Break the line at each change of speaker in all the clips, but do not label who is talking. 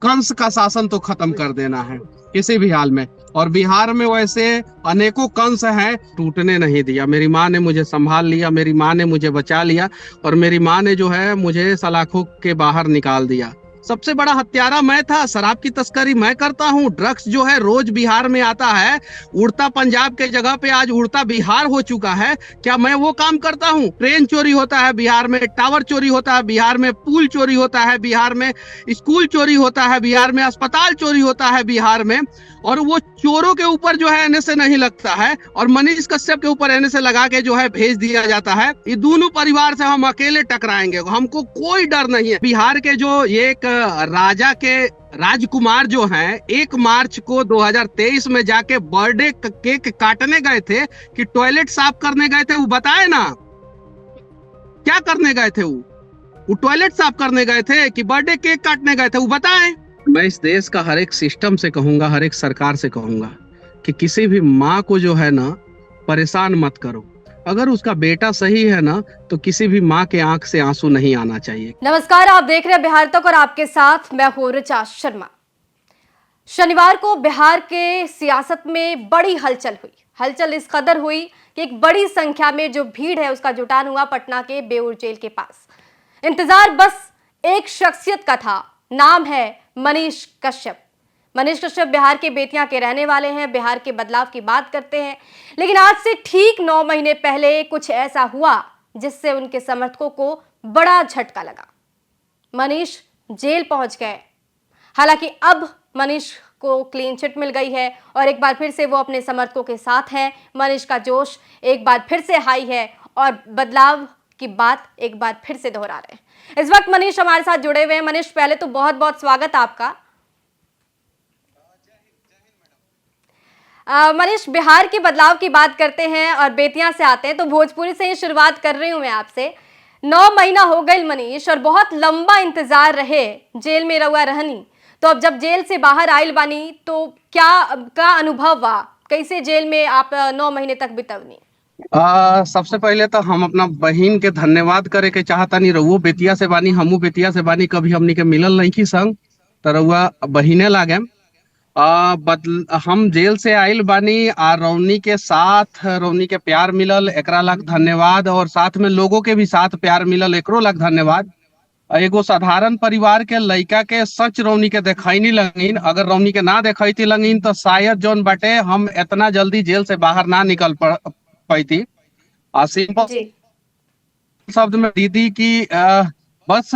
कंस का शासन तो खत्म कर देना है किसी भी हाल में। और बिहार में वैसे अनेकों कंस हैं, टूटने नहीं दिया। मेरी माँ ने मुझे संभाल लिया, मेरी माँ ने मुझे बचा लिया, और मेरी माँ ने जो है मुझे सलाखों के बाहर निकाल दिया। सबसे बड़ा हत्यारा मैं था, शराब की तस्करी मैं करता हूँ, ड्रग्स जो है रोज बिहार में आता है, उड़ता पंजाब के जगह पे आज उड़ता बिहार हो चुका है। क्या मैं वो काम करता हूँ? ट्रेन चोरी होता है बिहार में, टावर चोरी होता है बिहार में, पुल चोरी होता है बिहार में, स्कूल चोरी होता है बिहार में, अस्पताल चोरी होता है बिहार में। और वो चोरों के ऊपर जो है एनएसए नहीं लगता है, और मनीष कश्यप के ऊपर एनएसए लगा के जो है भेज दिया जाता है। ये दोनों परिवार से हम अकेले टकराएंगे, हमको कोई डर नहीं है। बिहार के जो एक राजा के राजकुमार जो हैं, 1 मार्च को 2023 में जाके बर्थडे केक काटने गए थे कि टॉयलेट साफ करने गए थे? वो बताए ना, क्या करने गए थे? वो टॉयलेट साफ करने गए थे कि बर्थडे केक काटने गए थे? वो बताएं। मैं इस देश का हर एक सिस्टम से कहूंगा, हर एक सरकार से कहूंगा कि किसी भी माँ को जो है ना परेशान मत करो। अगर उसका बेटा सही है ना तो किसी भी माँ के आंख से आंसू नहीं आना चाहिए।
नमस्कार, आप देख रहे हैं बिहार तक और आपके साथ मैं हूं ऋचा शर्मा। शनिवार को बिहार के सियासत में बड़ी हलचल हुई। हलचल इस कदर हुई कि एक बड़ी संख्या में जो भीड़ है उसका जुटान हुआ पटना के बेउर जेल के पास। इंतजार बस एक शख्सियत का था, नाम है मनीष कश्यप। मनीष कश्यप बिहार के बेतिया के रहने वाले हैं, बिहार के बदलाव की बात करते हैं। लेकिन आज से ठीक 9 महीने पहले कुछ ऐसा हुआ जिससे उनके समर्थकों को बड़ा झटका लगा। मनीष जेल पहुंच गए। हालांकि अब मनीष को क्लीन चिट मिल गई है और एक बार फिर से वो अपने समर्थकों के साथ हैं। मनीष का जोश एक बार फिर से हाई है और बदलाव की बात एक बार फिर से दोहरा रहे हैं। इस वक्त मनीष हमारे साथ जुड़े हुए हैं। मनीष, पहले तो बहुत बहुत स्वागत आपका। मनीष, बिहार के बदलाव की बात करते हैं और बेतिया से आते हैं, तो भोजपुरी से ही शुरुआत कर रही हूं मैं आपसे। 9 महीना हो गए मनीष, और बहुत लंबा इंतजार रहे, जेल में रहुआ रहनी। तो अब जब जेल से बाहर आइल बानी तो क्या अनुभव हुआ? कैसे जेल में आप 9 महीने तक बितवनी?
सबसे पहले तो हम अपना बहन के धन्यवाद करे के चाहता नहीं। रहुओ बेतिया से बानी, हमू बेतिया से बानी, कभी हमनी के मिलल नहीं की संग, तो रहुआ बहिने लागे। हम जेल से आइल बानी आ रौनी के साथ, रौनी के प्यार मिलल, एकरा लाख धन्यवाद। और साथ में लोगों के भी साथ प्यार मिलल, एकरो लाख धन्यवाद। एगो साधारण परिवार के लड़का के सच रौनी के देखाई नहीं लगिन। अगर रौनी के ना देखाई लगिन तो शायद जौन बाटे हम इतना जल्दी जेल से बाहर ना निकल पाती। सिंपल
जी
शब्द में दीदी की बस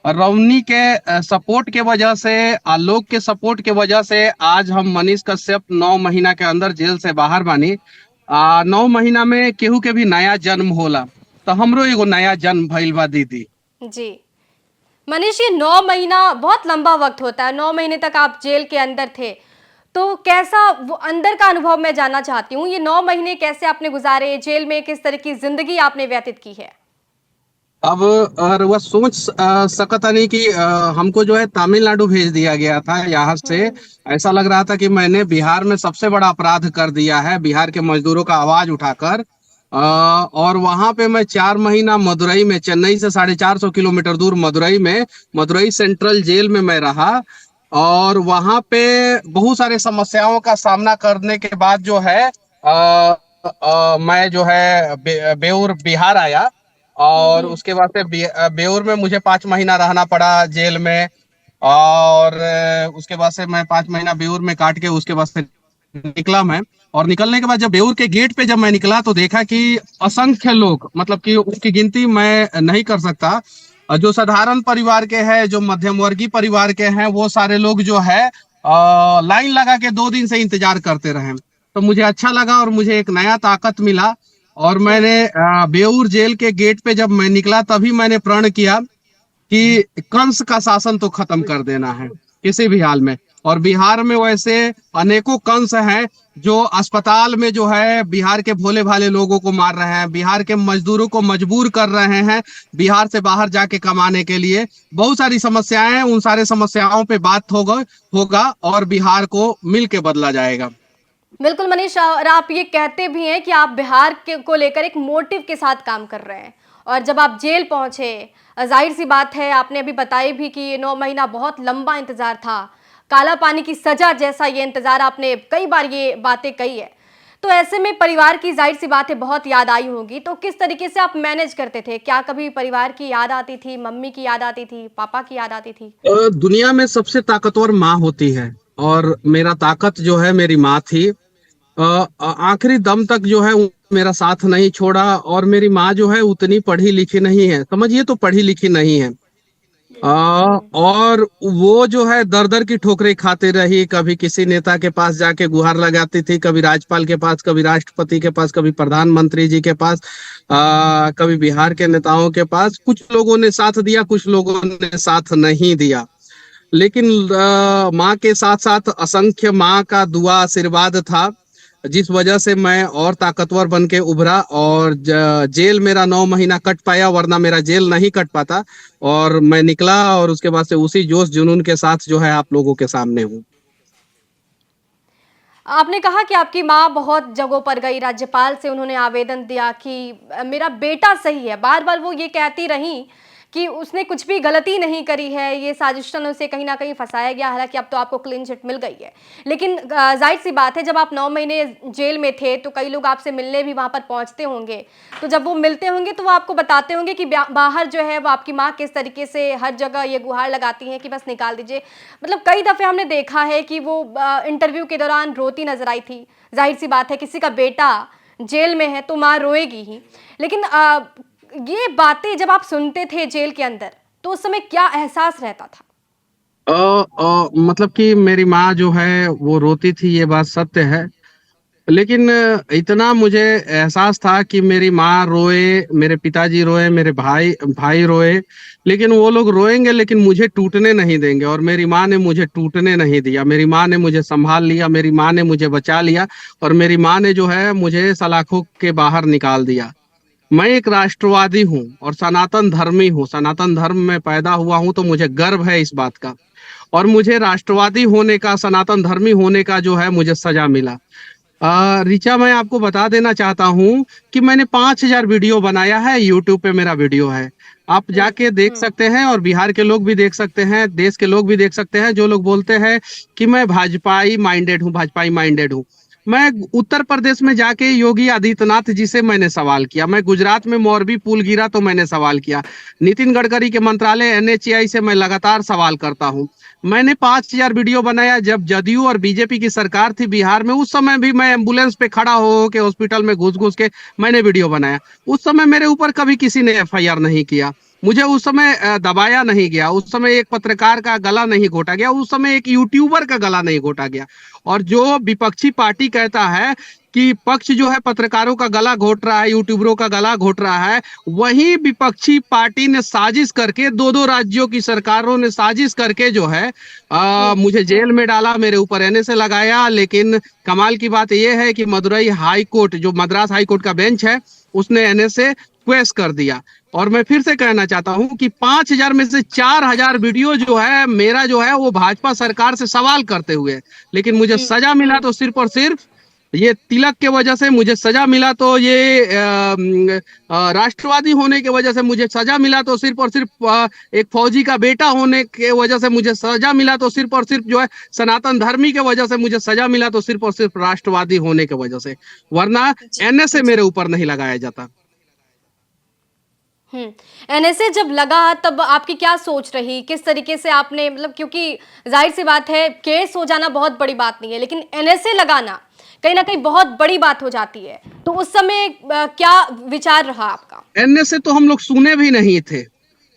रौनी के सपोर्ट के वजह से, आलोक के सपोर्ट के वजह से आज हम मनीष कश्यप 9 महीना के अंदर जेल से बाहर बानी। 9 महीना में केहू के भी नया जन्म होला, तो हमरो एगो नया जन्म भइल बा दीदी।
जी मनीष, ये 9 महीना बहुत लंबा वक्त होता है। 9 महीने तक आप जेल के अंदर थे, तो कैसा वो अंदर का अनुभव मैं जानना चाहती हूँ। ये 9 महीने कैसे आपने गुजारे जेल में, किस तरह की जिंदगी आपने व्यतीत की है?
अब अगर वह सोच सकता नहीं कि हमको जो है तमिलनाडु भेज दिया गया था यहाँ से। ऐसा लग रहा था कि मैंने बिहार में सबसे बड़ा अपराध कर दिया है, बिहार के मजदूरों का आवाज उठाकर। और वहां पे मैं 4 महीना मदुरई में, चेन्नई से 450 किलोमीटर दूर मदुरई में, मदुरई सेंट्रल जेल में मैं रहा। और वहां पे बहुत सारे समस्याओं का सामना करने के बाद जो है मैं जो है बेउर बिहार आया। और उसके बाद से बेउर में मुझे 5 महीना रहना पड़ा जेल में। और उसके बाद से मैं 5 महीना बेउर में काट के उसके बाद से निकला मैं। और निकलने के बाद जब बेउर के गेट पे जब मैं निकला तो देखा कि असंख्य लोग, मतलब कि उसकी गिनती मैं नहीं कर सकता, जो साधारण परिवार के हैं, जो मध्यम वर्गीय परिवार के हैं, वो सारे लोग जो है लाइन लगा के 2 दिन से इंतजार करते रहे। तो मुझे अच्छा लगा और मुझे एक नया ताकत मिला। और मैंने बेउर जेल के गेट पे जब मैं निकला तभी मैंने प्रण किया कि कंस का शासन तो खत्म कर देना है किसी भी हाल में। और बिहार में वैसे अनेकों कंस हैं जो अस्पताल में जो है बिहार के भोले भाले लोगों को मार रहे हैं, बिहार के मजदूरों को मजबूर कर रहे हैं बिहार से बाहर जाके कमाने के लिए। बहुत सारी समस्याएं हैं, उन सारे समस्याओं पे बात होगा और बिहार को मिल के बदला जाएगा।
बिल्कुल मनीष, और आप ये कहते भी हैं कि आप बिहार को लेकर एक मोटिव के साथ काम कर रहे हैं। और जब आप जेल पहुंचे, जाहिर सी बात है, आपने अभी बताई भी कि ये 9 महीना बहुत लंबा इंतजार था, काला पानी की सजा जैसा ये इंतजार, आपने कई बार ये बातें कही है। तो ऐसे में परिवार की जाहिर सी बात है बहुत याद आई होगी, तो किस तरीके से आप मैनेज करते थे? क्या कभी परिवार की याद आती थी, मम्मी की याद आती थी, पापा की याद आती थी?
दुनिया में सबसे ताकतवर माँ होती है, और मेरा ताकत जो है मेरी माँ थी। आखिरी दम तक जो है वो मेरा साथ नहीं छोड़ा। और मेरी माँ जो है उतनी पढ़ी लिखी नहीं है, समझिए, तो पढ़ी लिखी नहीं है। और वो जो है दर दर की ठोकरें खाती रही। कभी किसी नेता के पास जाके गुहार लगाती थी, कभी राज्यपाल के पास, कभी राष्ट्रपति के पास, कभी प्रधानमंत्री जी के पास, कभी बिहार के नेताओं के पास। कुछ लोगों ने साथ दिया, कुछ लोगों ने साथ नहीं दिया। लेकिन माँ के साथ साथ असंख्य माँ का दुआ आशीर्वाद था, जिस वजह से मैं और ताकतवर बन के उभरा। और जेल मेरा 9 महीना कट पाया, वरना मेरा जेल नहीं कट पाता। और मैं निकला, और उसके बाद से उसी जोश जुनून के साथ जो है आप लोगों के सामने हूँ।
आपने कहा कि आपकी माँ बहुत जगहों पर गई, राज्यपाल से उन्होंने आवेदन दिया कि मेरा बेटा सही है। बार बार वो ये कहती रहीं कि उसने कुछ भी गलती नहीं करी है, ये साजिशन उसे कहीं ना कहीं फंसाया गया। हालांकि अब तो आपको क्लीन चिट मिल गई है, लेकिन जाहिर सी बात है, जब आप 9 महीने जेल में थे तो कई लोग आपसे मिलने भी वहां पर पहुंचते होंगे। तो जब वो मिलते होंगे तो वो आपको बताते होंगे कि बाहर जो है वो आपकी माँ किस तरीके से हर जगह ये गुहार लगाती हैं कि बस निकाल दीजिए। मतलब कई दफ़े हमने देखा है कि वो इंटरव्यू के दौरान रोती नजर आई थी। जाहिर सी बात है, किसी का बेटा जेल में है तो माँ रोएगी ही। लेकिन ये बातें जब आप सुनते थे जेल के अंदर, तो उस समय क्या एहसास रहता था?
मतलब कि मेरी माँ जो है वो रोती थी, ये बात सत्य है। लेकिन इतना मुझे एहसास था कि मेरी माँ रोए, मेरे पिताजी रोए, मेरे भाई भाई रोए, लेकिन वो लोग रोएंगे लेकिन मुझे टूटने नहीं देंगे। और मेरी माँ ने मुझे टूटने नहीं दिया। मेरी माँ ने मुझे संभाल लिया, मेरी माँ ने मुझे बचा लिया, और मेरी माँ ने जो है मुझे सलाखों के बाहर निकाल दिया। मैं एक राष्ट्रवादी हूँ और सनातन धर्मी हूँ। सनातन धर्म में पैदा हुआ हूँ, तो मुझे गर्व है इस बात का। और मुझे राष्ट्रवादी होने का, सनातन धर्मी होने का जो है मुझे सजा मिला। रिचा, मैं आपको बता देना चाहता हूँ कि मैंने 5,000 वीडियो बनाया है, यूट्यूब पे मेरा वीडियो है। आप जाके देख सकते हैं, और बिहार के लोग भी देख सकते हैं, देश के लोग भी देख सकते हैं। जो लोग बोलते हैं कि मैं भाजपाई माइंडेड हूँ, भाजपाई माइंडेड हूँ, मैं उत्तर प्रदेश में जाके योगी आदित्यनाथ जी से मैंने सवाल किया। मैं गुजरात में मोरबी पुल गिरा तो मैंने सवाल किया। नितिन गडकरी के मंत्रालय एनएचएआई से मैं लगातार सवाल करता हूँ। मैंने 5,000 वीडियो बनाया। जब जदयू और बीजेपी की सरकार थी बिहार में, उस समय भी मैं एम्बुलेंस पे खड़ा हो के हॉस्पिटल में घुस घुस के मैंने वीडियो बनाया। उस समय मेरे ऊपर कभी किसी ने एफआईआर नहीं किया। मुझे उस समय दबाया नहीं गया। उस समय एक पत्रकार का गला नहीं घोटा गया। उस समय एक यूट्यूबर का गला नहीं घोटा गया। और जो विपक्षी पार्टी कहता है कि पक्ष जो है पत्रकारों का गला घोट रहा है, यूट्यूबरों का गला घोट रहा है, वही विपक्षी पार्टी ने साजिश करके, दो दो राज्यों की सरकारों ने साजिश करके जो है मुझे जेल में डाला, मेरे ऊपर एनएसए लगाया। लेकिन कमाल की बात यह है कि मदुरई हाई कोर्ट, जो मद्रास हाई कोर्ट का बेंच है, उसने एनएसए क्वेश कर दिया। और मैं फिर से कहना चाहता हूं कि 5,000 में से 4,000 वीडियो जो है मेरा जो है वो भाजपा सरकार से सवाल करते हुए। लेकिन मुझे सजा मिला तो सिर्फ और सिर्फ ये तिलक के वजह से मुझे सजा मिला। तो ये राष्ट्रवादी होने की वजह से मुझे सजा मिला। तो सिर्फ और सिर्फ एक फौजी का बेटा होने के वजह से मुझे सजा मिला। तो सिर्फ और सिर्फ जो है सनातन धर्मी के वजह से मुझे सजा मिला। तो सिर्फ और सिर्फ राष्ट्रवादी होने की वजह से, वरना एनएसए मेरे ऊपर नहीं लगाया जाता।
एनएसए जब लगा तब आपकी क्या सोच रही, किस तरीके से आपने, मतलब क्योंकि जाहिर सी बात है केस हो जाना बहुत बड़ी बात नहीं है, लेकिन एनएसए लगाना कहीं ना कहीं बहुत बड़ी बात हो जाती है। तो उस समय क्या विचार रहा आपका?
एनएसए तो हम लोग सुने भी नहीं थे।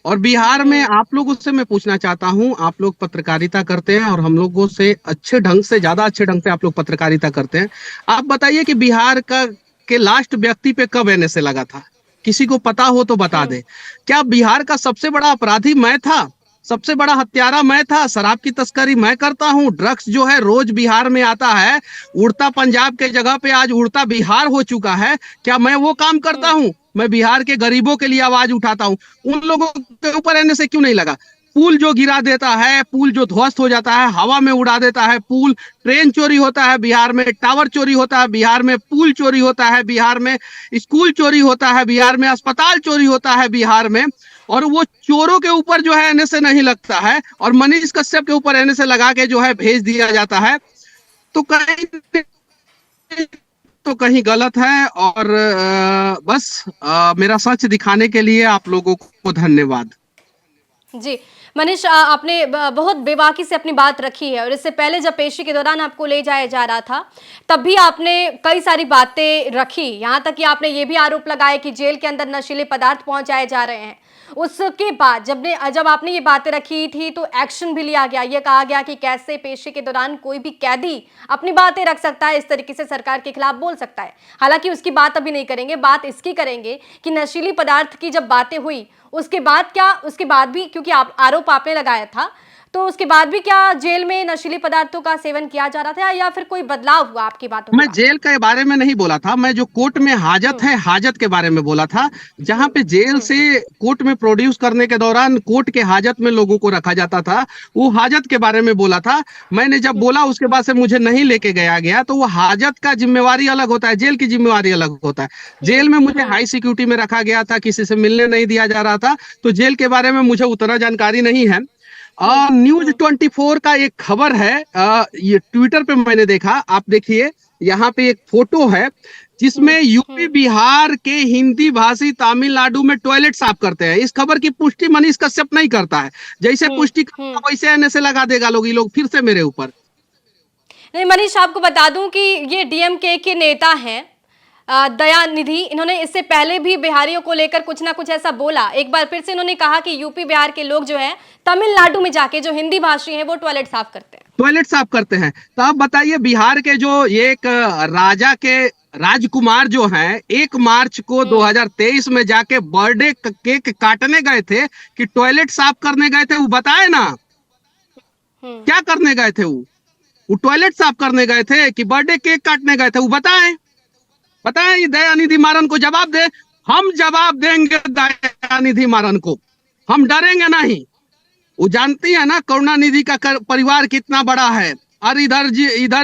और बिहार में आप लोगों से मैं पूछना चाहता हूं, आप लोग पत्रकारिता करते हैं और हम लोगों से अच्छे ढंग से, ज्यादा अच्छे ढंग से आप लोग पत्रकारिता करते हैं। आप बताइए कि बिहार का के लास्ट व्यक्ति पे कब एनएसए लगा था? किसी को पता हो तो बता दे। क्या बिहार का सबसे बड़ा अपराधी मैं था? सबसे बड़ा हत्यारा मैं था? शराब की तस्करी मैं करता हूँ। ड्रग्स जो है रोज बिहार में आता है। उड़ता पंजाब के जगह पे आज उड़ता बिहार हो चुका है। क्या मैं वो काम करता हूँ? मैं बिहार के गरीबों के लिए आवाज उठाता हूँ। उन लोगों के ऊपर एनएसए क्यों नहीं लगा? पुल जो गिरा देता है, पुल जो ध्वस्त हो जाता है, हवा में उड़ा देता है पुल, ट्रेन चोरी होता है बिहार में, टावर चोरी होता है बिहार में, पुल चोरी होता है बिहार में, स्कूल चोरी होता है बिहार में, अस्पताल चोरी होता है बिहार में। और वो चोरों के ऊपर जो है एनएसए नहीं लगता है और मनीष कश्यप के ऊपर एनएसए लगा के जो है भेज दिया जाता है, तो कहीं तो कहीं गलत है। और बस मेरा सच दिखाने के लिए आप लोगों को धन्यवाद।
जी मनीष, आपने बहुत बेबाकी से अपनी बात रखी है और इससे पहले जब पेशी के दौरान आपको ले जाया जा रहा था तब भी आपने कई सारी बातें रखी, यहाँ तक कि आपने ये भी आरोप लगाया कि जेल के अंदर नशीले पदार्थ पहुंचाए जा रहे हैं। उसके बाद जब आपने ये बातें रखी थी तो एक्शन भी लिया गया, ये कहा गया कि कैसे पेशी के दौरान कोई भी कैदी अपनी बातें रख सकता है, इस तरीके से सरकार के खिलाफ बोल सकता है। हालांकि उसकी बात अभी नहीं करेंगे, बात इसकी करेंगे कि नशीली पदार्थ की जब बातें हुई उसके बाद भी, क्योंकि आरोप आपने लगाया था, तो उसके बाद भी क्या जेल में नशीले पदार्थों का सेवन किया जा रहा था या फिर कोई बदलाव हुआ आपकी बातों
मैं
में?
जेल के बारे में नहीं बोला था, मैं जो कोर्ट में हाजत है हाजत के बारे में बोला था, जहां पे जेल से कोर्ट में प्रोड्यूस करने के दौरान कोर्ट के हाजत में लोगों को रखा जाता था, वो हाजत के बारे में बोला था। मैंने जब बोला उसके बाद से मुझे नहीं लेके गया, तो वो हाजत का जिम्मेवारी अलग होता है, जेल की जिम्मेवारी अलग होता है। जेल में मुझे हाई सिक्योरिटी में रखा गया था, किसी से मिलने नहीं दिया जा रहा था, तो जेल के बारे में मुझे उतना जानकारी नहीं है। न्यूज 24 का एक खबर है, ये ट्विटर पे मैंने देखा, आप देखिए यहाँ पे एक फोटो है जिसमें यूपी बिहार के हिंदी भाषी तमिलनाडु में टॉयलेट साफ करते हैं। इस खबर की पुष्टि मनीष कश्यप नहीं करता है, जैसे पुष्टि करता वैसे एनएसए लगा देगा लोग, ये लोग फिर से मेरे ऊपर।
नहीं मनीष, आपको बता दूं कि ये डीएमके के नेता हैं दयानिधि, इन्होंने इससे पहले भी बिहारियों को लेकर कुछ ना कुछ ऐसा बोला। एक बार फिर से इन्होंने कहा कि यूपी बिहार के लोग जो हैं तमिलनाडु में जाके जो हिंदी भाषी हैं वो टॉयलेट साफ करते हैं।
टॉयलेट साफ करते हैं, तो आप बताइए बिहार के जो एक राजा के राजकुमार जो हैं 1 मार्च को 2023 में जाके बर्थडे केक काटने गए थे कि टॉयलेट साफ करने गए थे, वो बताए ना क्या करने गए थे? वो टॉयलेट साफ करने गए थे कि बर्थडे केक काटने गए थे, वो बताएं। बताएं, दयानिधि मारन को जवाब दे। हम जवाब देंगे दयानिधि मारन को, हम डरेंगे नहीं। वो जानती है ना करुणानिधि का परिवार कितना बड़ा है, और इधर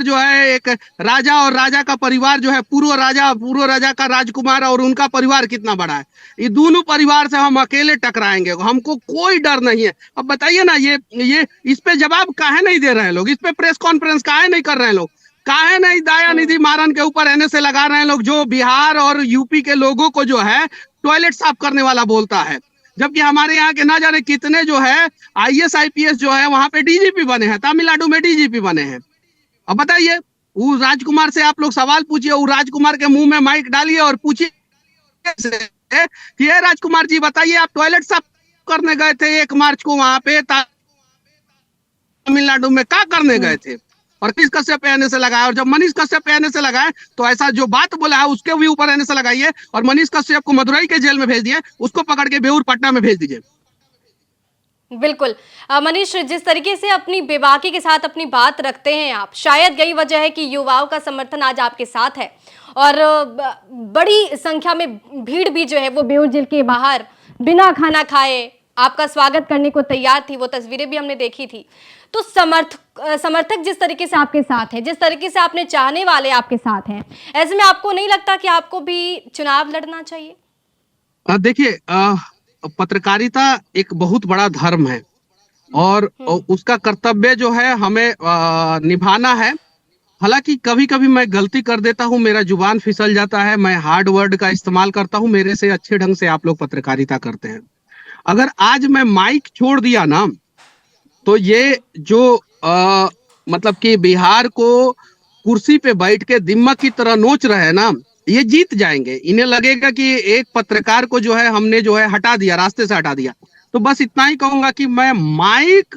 जो है एक राजा और राजा का परिवार जो है पूर्व राजा का राजकुमार और उनका परिवार कितना बड़ा है। ये दोनों परिवार से हम अकेले टकराएंगे, हमको कोई डर नहीं है। अब बताइए ना, ये इस पे जवाब काहे नहीं दे रहे हैं लोग, इस पे प्रेस कॉन्फ्रेंस काहे नहीं कर रहे हैं लोग, काहे नहीं दयानिधि मारन के ऊपर एनएसए लगा रहे हैं लोग, जो बिहार और यूपी के लोगों को जो है टॉयलेट साफ करने वाला बोलता है, जबकि हमारे यहाँ के ना जाने कितने जो है आईएएस आईपीएस जो है वहां पे डीजीपी बने हैं, तमिलनाडु में डीजीपी बने हैं। अब बताइए, वो राजकुमार से आप लोग सवाल पूछिए, वो राजकुमार के मुंह में माइक डालिए और पूछिए कि ये राजकुमार जी बताइए, आप टॉयलेट साफ करने गए थे 1 मार्च को वहां पे तमिलनाडु में, क्या करने गए थे? और किस कश्यप पे एनएसए लगाया? और जब मनीष कश्यप पे एनएसए लगाए तो ऐसा जो बात बोला है उसके भी ऊपर एनएसए लगाइए, और मनीष कश्यप को मदुरई के जेल में भेज दिए, उसको पकड़ के बेऊर पटना में भेज दीजिए।
बिल्कुल मनीष, जिस तरीके से अपनी बेबाकी के साथ अपनी बात रखते हैं आप, शायद यही वजह है कि युवाओं का समर्थन आज आपके साथ है और बड़ी संख्या में भीड़ भी जो है वो बेऊर जेल के बाहर बिना खाना खाए आपका स्वागत करने को तैयार थी। वो तस्वीरें भी हमने देखी थी। तो समर्थक जिस तरीके से आपके साथ है, जिस तरीके से आपने चाहने वाले आपके साथ हैं, ऐसे में आपको नहीं लगता कि आपको भी चुनाव लड़ना चाहिए?
देखिए, पत्रकारिता एक बहुत बड़ा धर्म है और उसका कर्तव्य जो है हमें निभाना है। हालांकि कभी कभी मैं गलती कर देता हूं, मेरा जुबान फिसल जाता है, मैं हार्ड वर्ड का इस्तेमाल करता हूं, मेरे से अच्छे ढंग से आप लोग पत्रकारिता करते हैं। अगर आज मैं माइक छोड़ दिया ना, तो ये जो मतलब कि बिहार को कुर्सी पे बैठ के दिम्मक की तरह नोच रहे हैं ना, ये जीत जाएंगे। इन्हें लगेगा कि एक पत्रकार को जो है हमने जो है हटा दिया, रास्ते से हटा दिया। तो बस इतना ही कहूंगा कि मैं माइक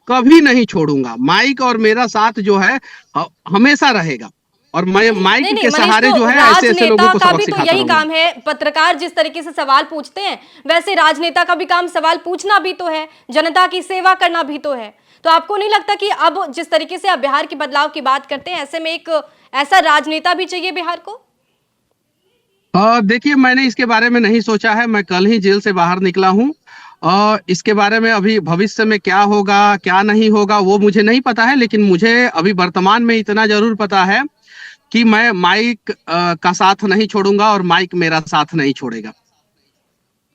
कभी नहीं छोड़ूंगा, माइक और मेरा साथ जो है हमेशा रहेगा, और मैं माइक के सहारे जो है ऐसे ऐसे लोगों को सबक सिखाता रहूंगा।
यही काम है, पत्रकार जिस तरीके से सवाल पूछते हैं वैसे राजनेता का भी काम सवाल पूछना भी तो है, जनता की सेवा करना भी तो है। तो आपको नहीं लगता कि अब जिस तरीके से आप बिहार के बदलाव की बात करते हैं, ऐसे में एक ऐसा राजनेता भी चाहिए बिहार को?
देखिए, मैंने इसके बारे में नहीं सोचा है, मैं कल ही जेल से बाहर निकला हूँ और इसके बारे में अभी भविष्य में क्या होगा क्या नहीं होगा वो मुझे नहीं पता है, लेकिन मुझे अभी वर्तमान में इतना जरूर पता है कि मैं माइक का साथ नहीं छोड़ूंगा और माइक मेरा साथ नहीं छोड़ेगा।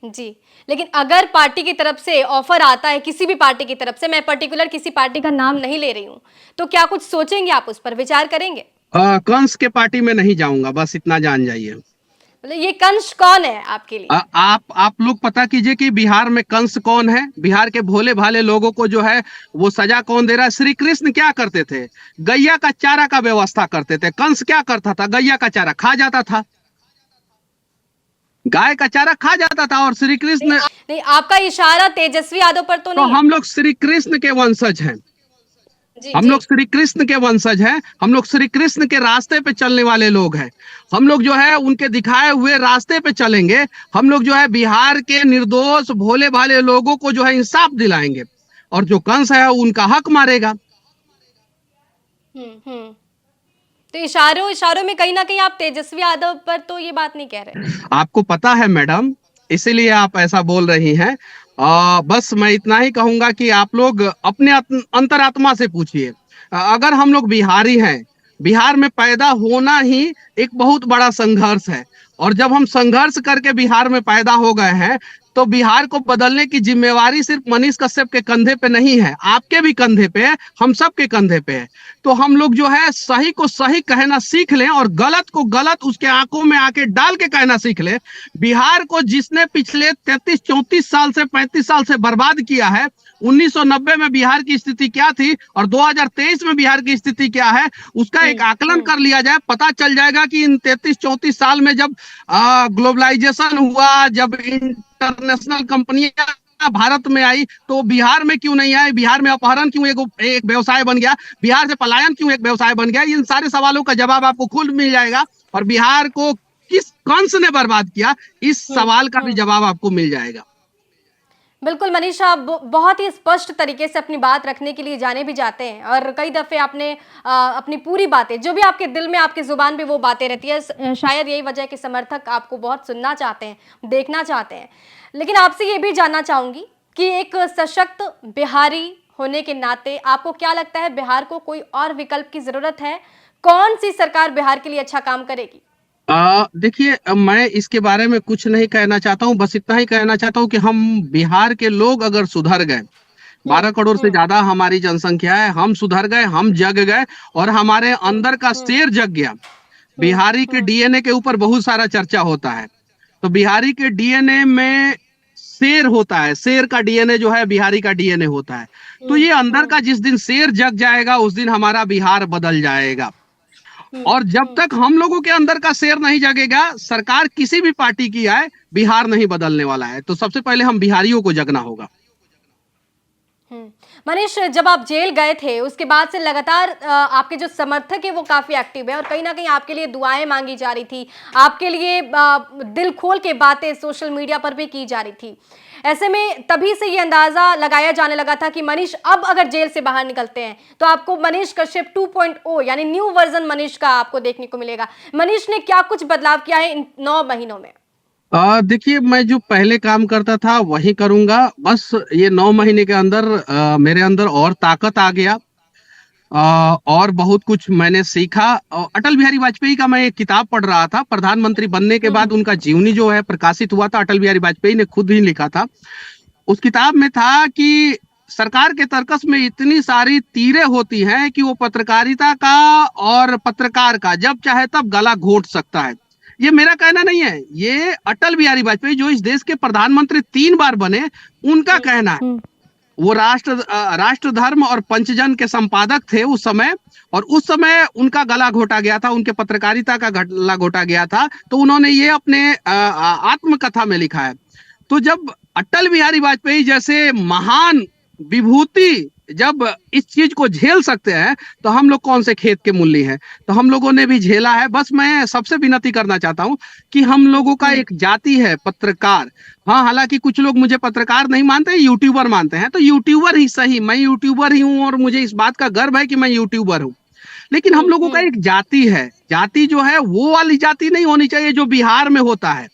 जी लेकिन अगर पार्टी की तरफ से ऑफर आता है, किसी भी पार्टी की तरफ से, मैं पर्टिकुलर किसी पार्टी का नाम नहीं ले रही हूँ, तो क्या कुछ सोचेंगे आप, उस पर विचार करेंगे?
कंस के पार्टी में नहीं जाऊंगा, बस इतना जान जाइए।
मतलब ये कंस कौन है आपके लिए?
आप लोग पता कीजिए कि बिहार में कंस कौन है। बिहार के भोले भाले लोगों को जो है वो सजा कौन दे रहा है। श्री कृष्ण क्या करते थे? गैया का चारा का व्यवस्था करते थे। कंस क्या करता था? गैया का चारा खा जाता था, गाय का चारा खा जाता था। और श्री कृष्ण,
नहीं, आपका इशारा तेजस्वी यादव पर तो
तो
नहीं है?
हम लोग श्री कृष्ण के वंशज हैं।
जी
हम
जी।
लोग श्री कृष्ण के वंशज हैं। हम लोग श्री कृष्ण के रास्ते पे चलने वाले लोग हैं। हम लोग जो है उनके दिखाए हुए रास्ते पे चलेंगे। हम लोग जो है बिहार के निर्दोष भोले भाले लोगों को जो है इंसाफ दिलाएंगे, और जो कंस है उनका हक मारेगा।
हम्म। तो इशारों इशारों में कहीं ना कहीं आप तेजस्वी यादव पर तो ये बात नहीं कह रहे?
आपको पता है मैडम, इसीलिए आप ऐसा बोल रही हैं। बस मैं इतना ही कहूंगा कि आप लोग अपने अंतरात्मा से पूछिए। अगर हम लोग बिहारी हैं, बिहार में पैदा होना ही एक बहुत बड़ा संघर्ष है। और जब हम संघर्ष करके बिहार में पैदा हो गए हैं, तो बिहार को बदलने की जिम्मेवारी सिर्फ मनीष कश्यप के कंधे पे नहीं है, आपके भी कंधे पे है, हम सब के कंधे पे है। तो हम लोग जो है सही को सही कहना सीख लें, और गलत को गलत उसके आंखों में आके डाल के कहना सीख लें। बिहार को जिसने पिछले 33-34 साल से 35 साल से बर्बाद किया है, 1990 में बिहार की स्थिति क्या थी और 2023 में बिहार की स्थिति क्या है, उसका एक आकलन कर लिया जाए, पता चल जाएगा कि इन 33-34 साल में जब ग्लोबलाइजेशन हुआ, जब इंटरनेशनल कंपनियां भारत में आई, तो बिहार में क्यों नहीं आई? बिहार में अपहरण क्यों एक व्यवसाय बन गया? बिहार से पलायन क्यों एक व्यवसाय बन गया? इन सारे सवालों का जवाब आपको खुद मिल जाएगा। और बिहार को किस कंस ने बर्बाद किया, इस सवाल का भी जवाब आपको मिल जाएगा।
बिल्कुल मनीष, आप बहुत ही स्पष्ट तरीके से अपनी बात रखने के लिए जाने भी जाते हैं, और कई दफे आपने अपनी पूरी बातें, जो भी आपके दिल में, आपकी जुबान पे वो बातें रहती है, शायद यही वजह है कि समर्थक आपको बहुत सुनना चाहते हैं, देखना चाहते हैं। लेकिन आपसे ये भी जानना चाहूंगी कि एक सशक्त बिहारी होने के नाते आपको क्या लगता है, बिहार को कोई और विकल्प की जरूरत है? कौन सी सरकार बिहार के लिए अच्छा काम करेगी?
देखिए, मैं इसके बारे में कुछ नहीं कहना चाहता हूं, बस इतना ही कहना चाहता हूं कि हम बिहार के लोग अगर सुधर गए, 12 करोड़ से ज्यादा हमारी जनसंख्या है, हम सुधर गए, हम जग गए, और हमारे अंदर का शेर जग गया। बिहारी के डीएनए के ऊपर बहुत सारा चर्चा होता है, तो बिहारी के डीएनए में शेर होता है, शेर का डीएनए जो है बिहारी का डीएनए होता है। तो ये अंदर का जिस दिन शेर जग जाएगा, उस दिन हमारा बिहार बदल जाएगा। और जब तक हम लोगों के अंदर का शेर नहीं जगेगा, सरकार किसी भी पार्टी की आए, बिहार नहीं बदलने वाला है। तो सबसे पहले हम बिहारियों को जगना होगा।
मनीष, जब आप जेल गए थे उसके बाद से लगातार आपके जो समर्थक है वो काफी एक्टिव है, और कहीं ना कहीं आपके लिए दुआएं मांगी जा रही थी, आपके लिए दिल खोल के बातें सोशल मीडिया पर भी की जा रही थी। ऐसे में तभी से ये अंदाजा लगाया जाने लगा था कि मनीष अब अगर जेल से बाहर निकलते हैं तो आपको मनीष कश्यप 2.0 यानी न्यू वर्जन मनीष का आपको देखने को मिलेगा। मनीष ने क्या कुछ बदलाव किया है इन 9 महीनों में?
देखिए, मैं जो पहले काम करता था वही करूंगा। बस ये 9 महीने के अंदर मेरे अंदर और ताकत आ गया, और बहुत कुछ मैंने सीखा। अटल बिहारी वाजपेयी का मैं एक किताब पढ़ रहा था, प्रधानमंत्री बनने के बाद उनका जीवनी जो है प्रकाशित हुआ था, अटल बिहारी वाजपेयी ने खुद ही लिखा था। उस किताब में था कि सरकार के तर्कस में इतनी सारी तीरें होती हैं कि वो पत्रकारिता का और पत्रकार का जब चाहे तब गला घोंट सकता है। ये मेरा कहना नहीं है, ये अटल बिहारी वाजपेयी जो इस देश के प्रधानमंत्री 3 बार बने, उनका कहना है। वो राष्ट्र धर्म और पंचजन के संपादक थे उस समय, और उस समय उनका गला घोटा गया था, उनके पत्रकारिता का गला घोटा गया था। तो उन्होंने ये अपने आत्मकथा में लिखा है। तो जब अटल बिहारी वाजपेयी जैसे महान विभूति जब इस चीज को झेल सकते हैं, तो हम लोग कौन से खेत के मूली हैं? तो हम लोगों ने भी झेला है। बस मैं सबसे विनती करना चाहता हूं कि हम लोगों का एक जाति है पत्रकार। हाँ, हालांकि कुछ लोग मुझे पत्रकार नहीं मानते, यूट्यूबर मानते हैं, तो यूट्यूबर ही सही, मैं यूट्यूबर ही हूं, और मुझे इस बात का गर्व है कि मैं यूट्यूबर हूं। लेकिन हम लोगों का एक जाति है, जाति जो है वो वाली जाति नहीं होनी चाहिए जो बिहार में होता है।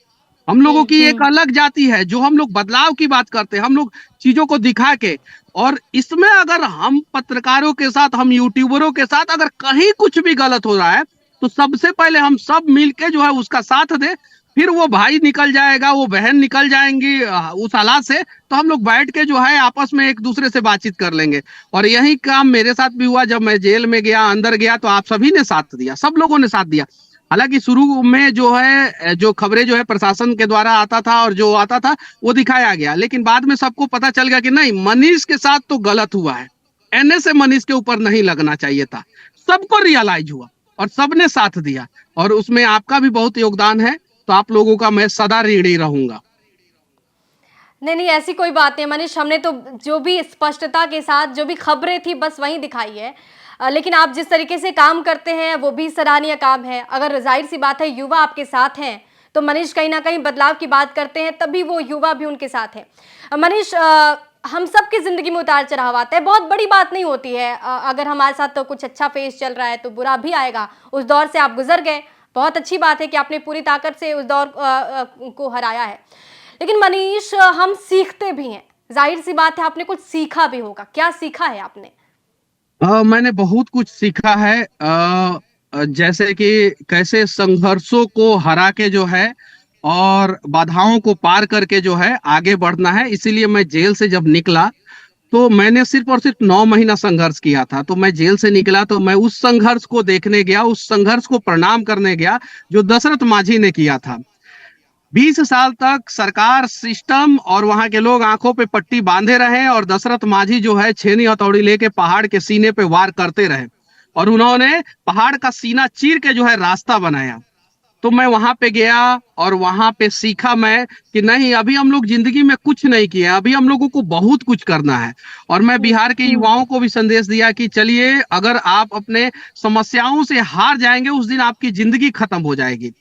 हम लोगों की एक अलग जाति है, जो हम लोग बदलाव की बात करते हैं, हम लोग चीजों को दिखा के। और इसमें अगर हम पत्रकारों के साथ, हम यूट्यूबरों के साथ अगर कहीं कुछ भी गलत हो रहा है, तो सबसे पहले हम सब मिलके जो है उसका साथ दे, फिर वो भाई निकल जाएगा, वो बहन निकल जाएंगी उस हालात से, तो हम लोग बैठ के जो है आपस में एक दूसरे से बातचीत कर लेंगे। और यही काम मेरे साथ भी हुआ, जब मैं जेल में गया, अंदर गया, तो आप सभी ने साथ दिया, सब लोगों ने साथ दिया। हालांकि शुरू में जो है जो खबरें जो है प्रशासन के द्वारा आता था और जो आता था वो दिखाया गया, लेकिन बाद में सबको पता चल गया कि नहीं, मनीष के साथ तो गलत हुआ है, एनएसए मनीष के ऊपर नहीं लगना चाहिए था। सबको रियलाइज हुआ और सबने साथ दिया, और उसमें आपका भी बहुत योगदान है। तो आप लोगों का मैं सदा ऋणी रहूंगा।
नहीं नहीं, ऐसी कोई बात नहीं मनीष, हमने तो जो भी स्पष्टता के साथ जो भी खबरें थी बस वही दिखाई है। लेकिन आप जिस तरीके से काम करते हैं वो भी सराहनीय काम है। अगर जाहिर सी बात है युवा आपके साथ हैं तो मनीष कहीं ना कहीं बदलाव की बात करते हैं, तभी वो युवा भी उनके साथ है। मनीष, हम सबकी जिंदगी में उतार चढ़ाव आता है, बहुत बड़ी बात नहीं होती है। अगर हमारे साथ तो कुछ अच्छा फेज चल रहा है तो बुरा भी आएगा। उस दौर से आप गुजर गए, बहुत अच्छी बात है कि आपने पूरी ताकत से उस दौर को हराया है। लेकिन मनीष, हम सीखते भी हैं, जाहिर सी बात है आपने कुछ सीखा भी होगा। क्या सीखा है आपने?
मैंने बहुत कुछ सीखा है। जैसे कि कैसे संघर्षों को हरा के जो है और बाधाओं को पार करके जो है आगे बढ़ना है। इसीलिए मैं जेल से जब निकला तो मैंने सिर्फ और सिर्फ 9 महीना संघर्ष किया था। तो मैं जेल से निकला तो मैं उस संघर्ष को देखने गया, उस संघर्ष को प्रणाम करने गया जो दशरथ माझी ने किया था। 20 साल तक सरकार, सिस्टम और वहां के लोग आंखों पे पट्टी बांधे रहे, और दशरथ माझी जो है छेनी हथौड़ी लेके पहाड़ के सीने पे वार करते रहे, और उन्होंने पहाड़ का सीना चीर के जो है रास्ता बनाया। तो मैं वहां पे गया और वहां पे सीखा मैं कि नहीं, अभी हम लोग जिंदगी में कुछ नहीं किए, अभी हम लोगों को बहुत कुछ करना है। और मैं बिहार के युवाओं को भी संदेश दिया कि चलिए, अगर आप अपने समस्याओं से हार जाएंगे उस दिन आपकी जिंदगी खत्म हो जाएगी,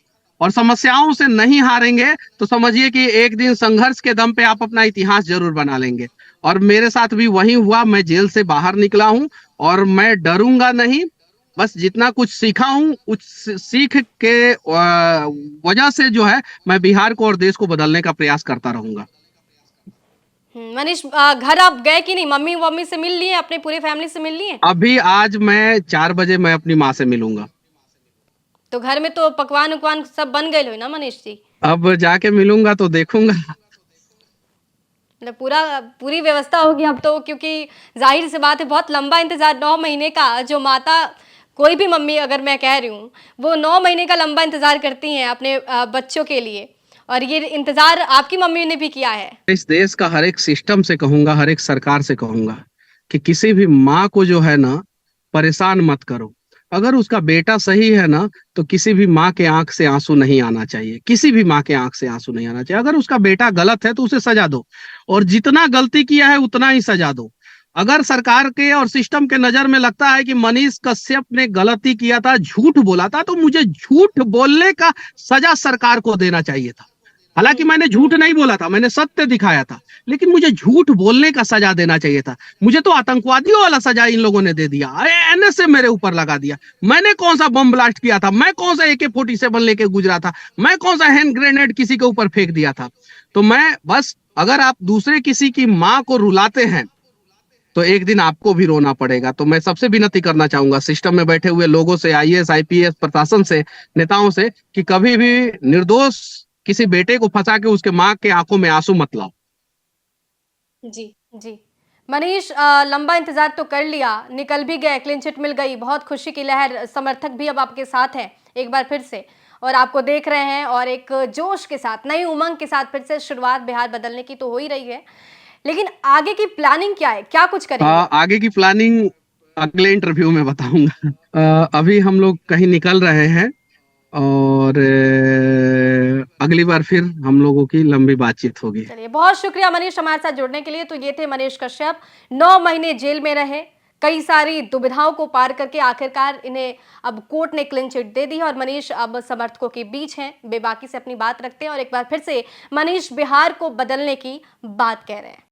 और समस्याओं से नहीं हारेंगे तो समझिए कि एक दिन संघर्ष के दम पे आप अपना इतिहास जरूर बना लेंगे। और मेरे साथ भी वही हुआ। मैं जेल से बाहर निकला हूं और मैं डरूंगा नहीं। बस जितना कुछ सीखा हूं उस सीख के वजह से जो है मैं बिहार को और देश को बदलने का प्रयास करता रहूंगा।
मनीष, घर आप गए कि नहीं? मम्मी वम्मी से मिल लिए, अपने पूरे फैमिली से मिल लिए?
अभी आज मैं 4 बजे मैं अपनी माँ से मिलूंगा।
तो घर में तो पकवान उकवान सब बन गए हो ना मनीष जी?
अब जाके मिलूंगा तो देखूंगा।
मतलब पूरी व्यवस्था होगी अब तो, क्योंकि जाहिर सी बात है बहुत लंबा इंतजार, 9 महीने का। जो माता, कोई भी मम्मी अगर मैं कह रही हूँ, वो 9 महीने का लंबा इंतजार करती हैं अपने बच्चों के लिए, और ये इंतजार आपकी मम्मी ने भी किया है।
इस देश का हर एक सिस्टम से कहूंगा, हर एक सरकार से कहूंगा कि किसी भी माँ को जो है ना, परेशान मत करो। अगर उसका बेटा सही है ना, तो किसी भी माँ के आंख से आंसू नहीं आना चाहिए, किसी भी माँ के आंख से आंसू नहीं आना चाहिए। अगर उसका बेटा गलत है तो उसे सजा दो, और जितना गलती किया है उतना ही सजा दो। अगर सरकार के और सिस्टम के नजर में लगता है कि मनीष कश्यप ने गलती किया था, झूठ बोला था, तो मुझे झूठ बोलने का सजा सरकार को देना चाहिए था। हालांकि मैंने झूठ नहीं बोला था, मैंने सत्य दिखाया था, लेकिन मुझे झूठ बोलने का सजा देना चाहिए था। मुझे तो आतंकवादियों वाला सजा इन लोगों ने दे दिया, एनएसए मेरे ऊपर लगा दिया। मैंने कौन सा बम ब्लास्ट किया था? मैं कौन सा AK-47 लेके गुजरा था? मैं कौन सा हैंड ग्रेनेड किसी के ऊपर फेंक दिया था? तो मैं बस, अगर आप दूसरे किसी की माँ को रुलाते हैं तो एक दिन आपको भी रोना पड़ेगा। तो मैं सबसे विनती करना चाहूंगा सिस्टम में बैठे हुए लोगों से, IAS IPS प्रशासन से, नेताओं से, कि कभी भी निर्दोष किसी बेटे को फंसा के उसके माँ के आंखों में आंसू मत लाओ।
जी जी मनीष, लंबा इंतजार तो कर लिया, निकल भी गए, क्लीन चिट मिल गई, बहुत खुशी की लहर, समर्थक भी अब आपके साथ हैं एक बार फिर से, और आपको देख रहे हैं, और एक जोश के साथ, नई उमंग के साथ फिर से शुरुआत बिहार बदलने की तो हो ही रही है। लेकिन आगे की प्लानिंग क्या है, क्या कुछ करेंगे?
आगे की प्लानिंग अगले इंटरव्यू में बताऊंगा। अभी हम लोग कहीं निकल रहे हैं, और अगली बार फिर हम लोगों की लंबी बातचीत होगी।
चलिए, बहुत शुक्रिया मनीष हमारे साथ जुड़ने के लिए। तो ये थे मनीष कश्यप, 9 महीने जेल में रहे, कई सारी दुविधाओं को पार करके आखिरकार इन्हें अब कोर्ट ने क्लीन चिट दे दी है, और मनीष अब समर्थकों के बीच हैं, बेबाकी से अपनी बात रखते हैं, और एक बार फिर से मनीष बिहार को बदलने की बात कह रहे हैं।